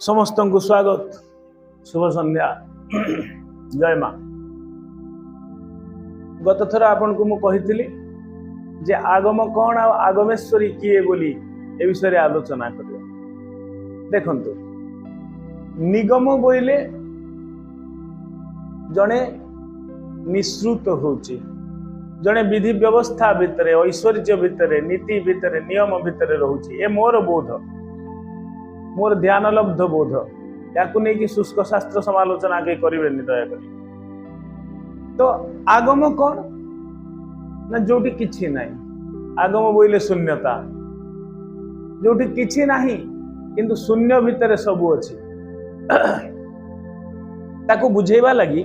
समस्त को स्वागत शुभ संध्या जय माँ। गत थर आपन को कही जे आगम कौन आगमेश्वरी किए बोली ए विषय आलोचना कर देखंतु निगम बोले जड़े निश्रुत होची जड़े विधि व्यवस्था भितर ऐश्वर्य भितर नीति भितर नियम भितर रोची ए मोर बोध मोर ध्यान लब्ध बोध या शुष्क शास्त्र समालोचना के करें दयाक तो आगम कौन ना जोटी किछि नहीं आगम बोले शून्यता जोटी किछि नहीं किंतु शून्य भितर सब अच्छी ताको बुझेबा लगी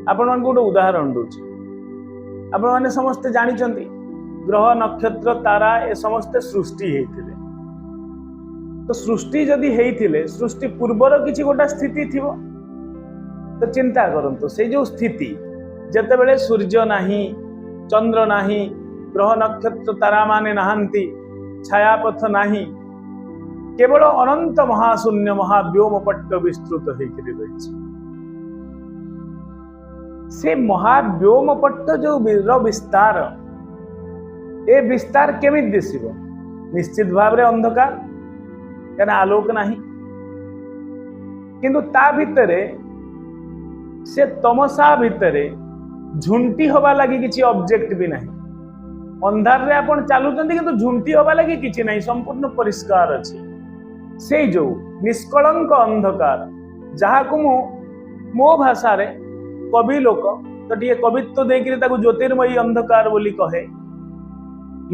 आपण मान गोटे उदाहरण दूची आपण माने समस्ते जानिचंती ग्रह नक्षत्र तारा ए समस्ते सृष्टि हेतिले तो सृष्टि जदि हेतिले सृष्टि पूर्वर किछि गोटा स्थिति थिबो तो चिंता करंतु से जो स्थिति जते बेले सूर्य नाही चंद्र नाही ग्रह नक्षत्र तारा माने नहांती छायापथ नाही केवल अनंत महाशून्य महाव्योम पट्ट विस्तृत हेकरि रहिछि से महाव्योम पट्ट जो विस्तार ए विस्तार केमिति दिसिबो निश्चित भाव रे अंधकार क्या आलोक नहीं किंतु ता भितरे से तमसा भितरे झुंटी हवा लगी किसी ऑब्जेक्ट भी नहीं अंधार रे आपण चालुचंती किंतु झुंटी हवा लगी किसी नहीं संपूर्ण परिष्कार अछि से जो निष्कलंक अंधकार जहा को मो भाषा रे कवि लोक तो टिके कवित्व देकरी ताको ज्योतिर्मयी अंधकार बोली कहे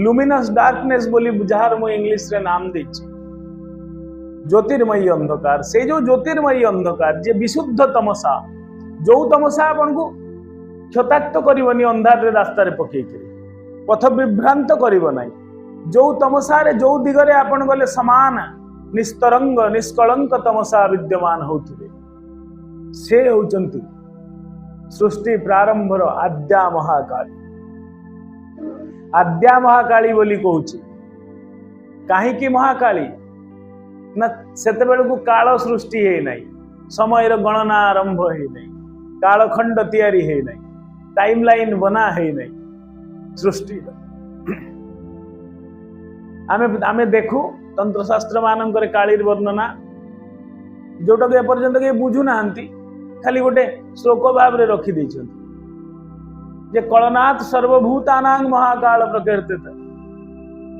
लुमिनस डार्कनेस बोली जहार मो इंग्लिश रे नाम देछि ज्योतिर्मयी अंधकार से जो ज्योतिर्मयी अंधकार जे विशुद्ध तमसा जो तमसा आपन को क्षताक्त करिवनी अंधार रे रास्ता रे पकई करी पथ विभ्रांत करिव नाही जो तमसा रे जो दिगरे आपन गले समान निस्तरंग निष्कलंक तमसा विद्यमान होथिबे से होचंती सृष्टि प्रारंभर आद्या महाकाली आद्या महाकाली बोली कहूची काहे की महाकाली ना सेते बेल को काल सृष्टि है नहीं समय गणना आरंभ है नहीं कालखंड तैयारी है नहीं टाइम लाइन बना है नहीं सृष्टि आमे देखू तंत्र शास्त्र मानकर काली वर्णना जोटा के एपर्यंत के बुझु नांती खाली गोटे श्लोक भाव रे रखी जे कलनाथ सर्वभूतानां महाकाल प्रकीर्तित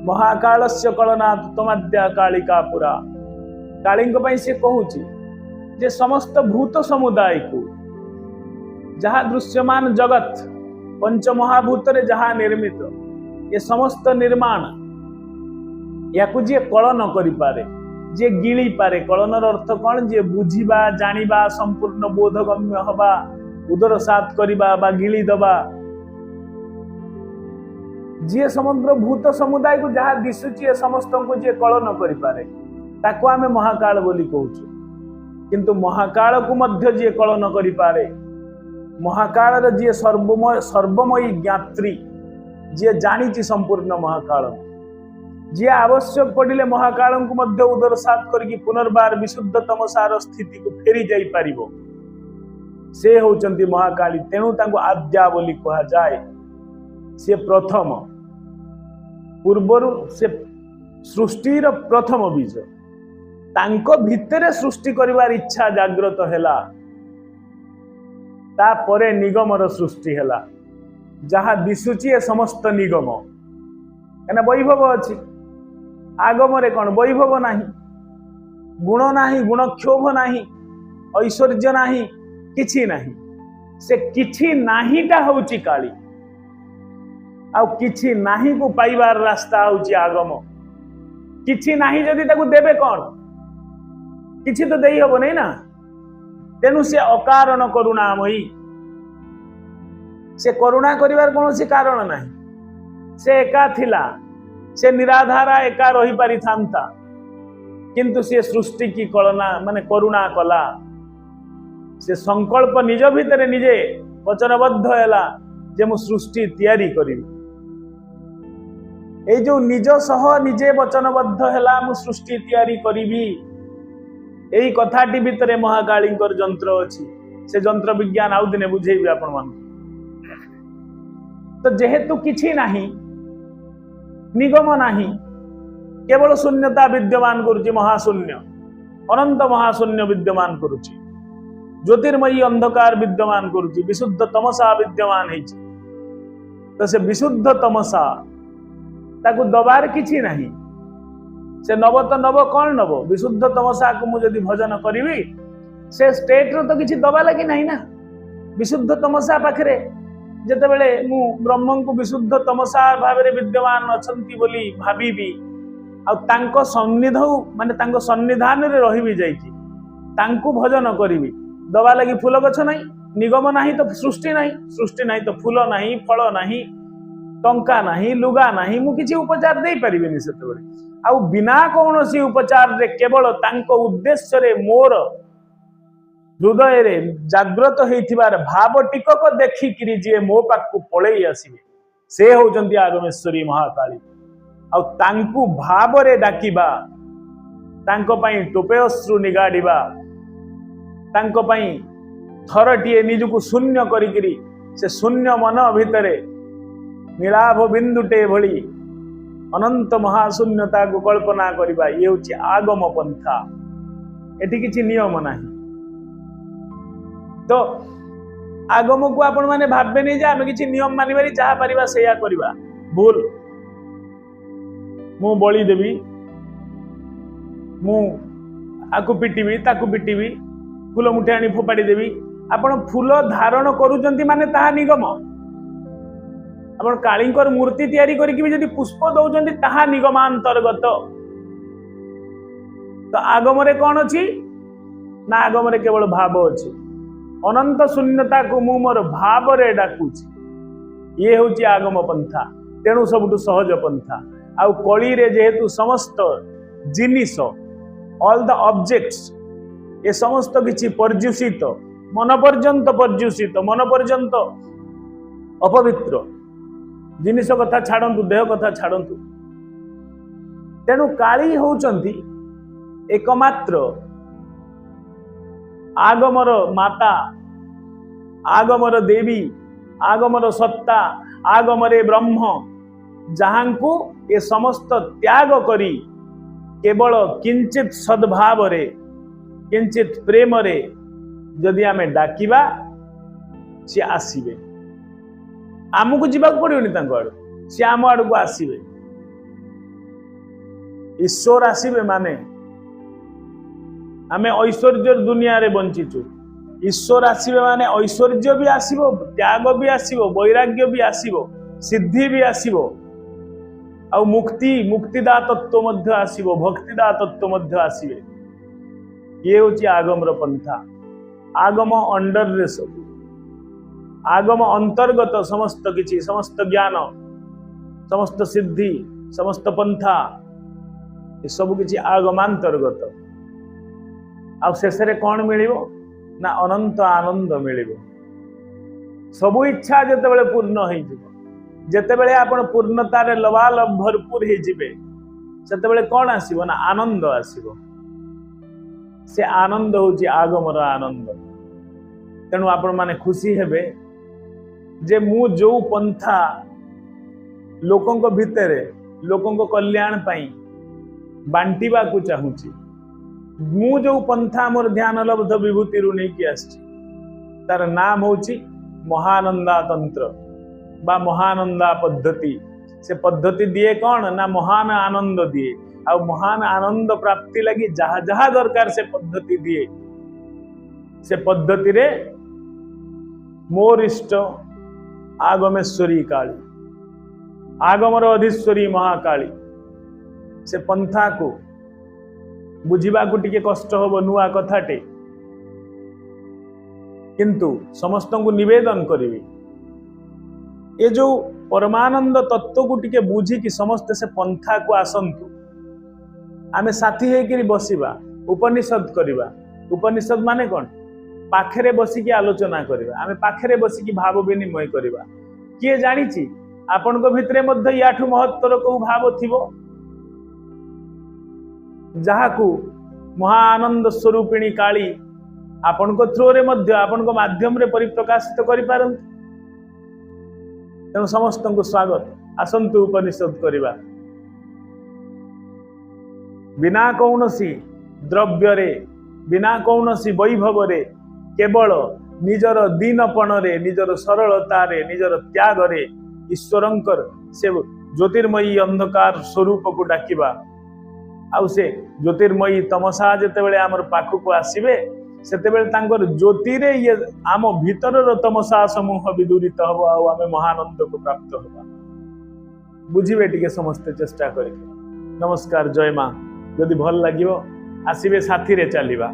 महाकालस्य कलनाथ तमाद्या कालिका पुरा काली से कहूची जे समस्त भूत समुदाय को जहाँ दृश्यमान जगत पंच महाभूत रे जहाँ निर्मित ये समस्त निर्माण या जे कलन करि पारे जे गिली पारे कलनर अर्थ कौन जे बुझिबा जानिबा संपूर्ण बोधगम्य हवा उदर सात करिबा बा गिली दबा जे समग्र भूत समुदाय को जहाँ दिशुची समस्त को जे कलन करि पारे ताको आमे महाकाल बोली कहूछु किंतु महाकाल को मध्य जे कलन करि पारे महाकाल रे जे सर्वमयी ज्ञात्री जे जानिची संपूर्ण महाकाल जे आवश्यक पड़िले महाकाल को मध्य उदर सात करके पुनर्बार विशुद्ध तमसार स्थिति को फेरी जाई पारिबो से होचंती महाकाली तेणु तांको आद्या बोली कहा जाए से प्रथम पूर्वर से सृष्टिर प्रथम बीज तांको भितरे सृष्टि करिवार इच्छा जागृत हैला ता परे निगमर सृष्टि हैला जहाँ दिशुची समस्त निगम एना वैभव अछि आगम रे कौन वैभव नाही गुण नाही गुणक्षोभ नाही ऐश्वर्य नाही किछि नाही से किछि नाहीटा होची काली आ किछि नाही को पाइबार रास्ता होची आगम किछि नाही जदि ताकू देबे कौन किछि तो देई हबो नहीं ना तेनु से अकारण करुणामयी से करुणा करिवार कोनोसी कारण नाही से एका थिला से निराधारा एका रही पारि थांता किंतु से सृष्टि की कलना माने करुणा कला से संकल्प निज भितरे निजे वचनबद्ध हैला जे मु सृष्टि तैयारी करिबी ए जो निज सह निजे वचनबद्ध हैला मु सृष्टि तैयारी करिबी एई कथाटी भितरे महाकाळींकर जंत्र अछि से जंत्र विज्ञान आउ दिने बुझेइबे आपण मान तो जेहेतु किछि नाही निगम नाही केवल शून्यता विद्यमान करुछि महाशून्य अनंत महाशून्य विद्यमान करुछि ज्योतिर्मयी अंधकार विद्यमान करुछि विशुद्ध तमसा विद्यमान हेछि तो से विशुद्ध तमसा ताकू दबार किछि नाही से नव तो नव कौन नव विशुद्ध तमसा को मु जदि भजन करिवि से स्टेट रो तो किछि दबा लागि नाही ना विशुद्ध तमसा पाखरे जेते बेले मु ब्रह्म को विशुद्ध तमसा भाबरे विद्यमान अछंती बोली भाबीबी आ तांको सन्निधौ माने तांको सन्निधान रे रहिबी जाईची तांको भजन करिवि दबा लागि फूल गछ नाही निगम नाही तो सृष्टि नाही तो फूल नाही फल नाही टंका नाही लुगा नाही मु किछि उपचार देई परिबिनी सेते बेले आ बिना कौनसी उपचार रे केवल तांको उद्देश्य रे मोर हृदय रे जागृत हेथिबार भाव टिकक देखिकिरी जे मो पाखु पळेई आसीबे से होजंती आगमेश्वरी महाकाली आ तांकु भाव रे डाकिबा तांको पई टोपे अश्रु निगाडिबा तांको पई थरटिए निजको शून्य करिकिरी से शून्य मन भितरे नीलाभ बिंदुटे भली अनंत महाशून्यता को कल्पना करिबा ये होची आगम पंथा एठी किछि नियम नाही तो आगम को आपण माने भाबे नै जे आमे किछि नियम मानिबारी जहा परिबा सेया करिबा भूल मु बळी देबी मु आकु पिटिबी ताकु पिटिबी फूल मुठे आनी फोपाड़ी देबी आपण फूल धारण करूचंती माने ताहा निगम आपण काळींकर मूर्ति तैयारी करिकि भी जदि पुष्प दउचंती ताहा निगमांतर्गत तो आगम रे कोन अछि ना आगम रे केवल भाव अछि अनंत शून्यता को मु मोर भाव रे डाकुछि ये होची आगम पंथा तेणु सबटु सहज पंथा आ कली रे जेहेतु समस्त जिनिस ऑल द ऑब्जेक्ट्स ये समस्त किछि पर्युषित मन पर्यंत अपवित्र जिनिस कथा छाड़ंतु देह कथा छाड़ंतु तेणु काली होउचंती एकमात्र आगमर माता आगमर देवी आगमर सत्ता आगमरे ब्रह्म जहांकु ये समस्त त्याग करी केवल किंचित सद्भाव रे किंचित प्रेम रे जदि आमे डाकिबा से आसीबे आमको जीवाक पड़ोनी आड़ सी आम आड़ को आसवे ईश्वर आसवे माने आमे ऐश्वर्य दुनिया रे बंचीचु ईश्वर आसवे माने ऐश्वर्य भी आसीबो त्याग भी आसीबो वैराग्य भी आसीबो सिद्धि भी आसीबो आ मुक्तिदा तत्व मध्य आसीबो भक्तिदा तत्व मध्य आसीबे ये होची आगम रो पंथा आगम अंडर रे सब आगम अंतर्गत समस्त किछि समस्त ज्ञान समस्त सिद्धि समस्त पंथा ये सब किछि आगमांतर्गत आ शेष रे कौन मिलिबो ना अनंत आनंद मिलिबो सब इच्छा जते बेले पूर्ण होई जिवो जते बेले आपण पूर्णता रे लबालब भरपूर होई जिवे सेते बेले कौन आसीबो ना आनंद आसीबो से आनंद होची आगमर आनंद तेणु आपण माने खुशी हेबे जे मु जो पंथा लोकंक भितरे लोकंक कल्याण पाई बांटीबा को चाहूची मु जो पंथा मोर ध्यान लब्ध विभूति रु नहीं कि आछि तार नाम होची महानंदा तंत्र बा महानंदा पद्धति से पद्धति दिए कौन ना महान आनंद दिए आ महान आनंद प्राप्ति लगी जहा जहा दरकार से पद्धति दिए से पद्धति रे मोर इष्ट आगमेश्वरी काली आगमर अधीश्वरी महाकाली से पंथा को बुझिबा को टिके कष्ट होबो नुआ कथाटे किंतु समस्त को निवेदन करिवि ये जो परमानंद तत्व को टिके बुझी कि समस्त से पंथा को आसंतु आमे साथी हेकिरी बसिबा उपनिषद करिबा उपनिषद माने कोन पाखरे बसिकी आलोचना करिबा आमे पाखरे बसिकी भाव विनिमय करिबा किए जानिछि आपण को भितरे मध्य याठु महत्तर को भाव थिबो जहाकू महाआनंद स्वरूपिणी काली आपण को थ्रो रे मध्य आपण को माध्यम रे परिप्रकाशित करि पारन। तेणु समस्त को स्वागत। आसंतु उपनिषद करिबा। बिना कौनसी द्रव्य रे बिना कौनसी वैभव रे केवल निजर दीनपण रे निजर सरलता रे निजर त्याग रे ईश्वरंकर से ज्योतिर्मयी अंधकार स्वरूप को डाकिबा। आउ से ज्योतिर्मयी तमसा जेतेबेले आमर पाखु को आसीबे सेतेबेले तांकर ज्योति रे ये आम भीतर तमसा समूह विदूरित हबो आउ आमे महानंद को प्राप्त होबा। बुझिबे टिके समस्त चेष्टा करिके। नमस्कार, जय मां। जदि भल लागिवो आसीबे साथी रे चलिबा।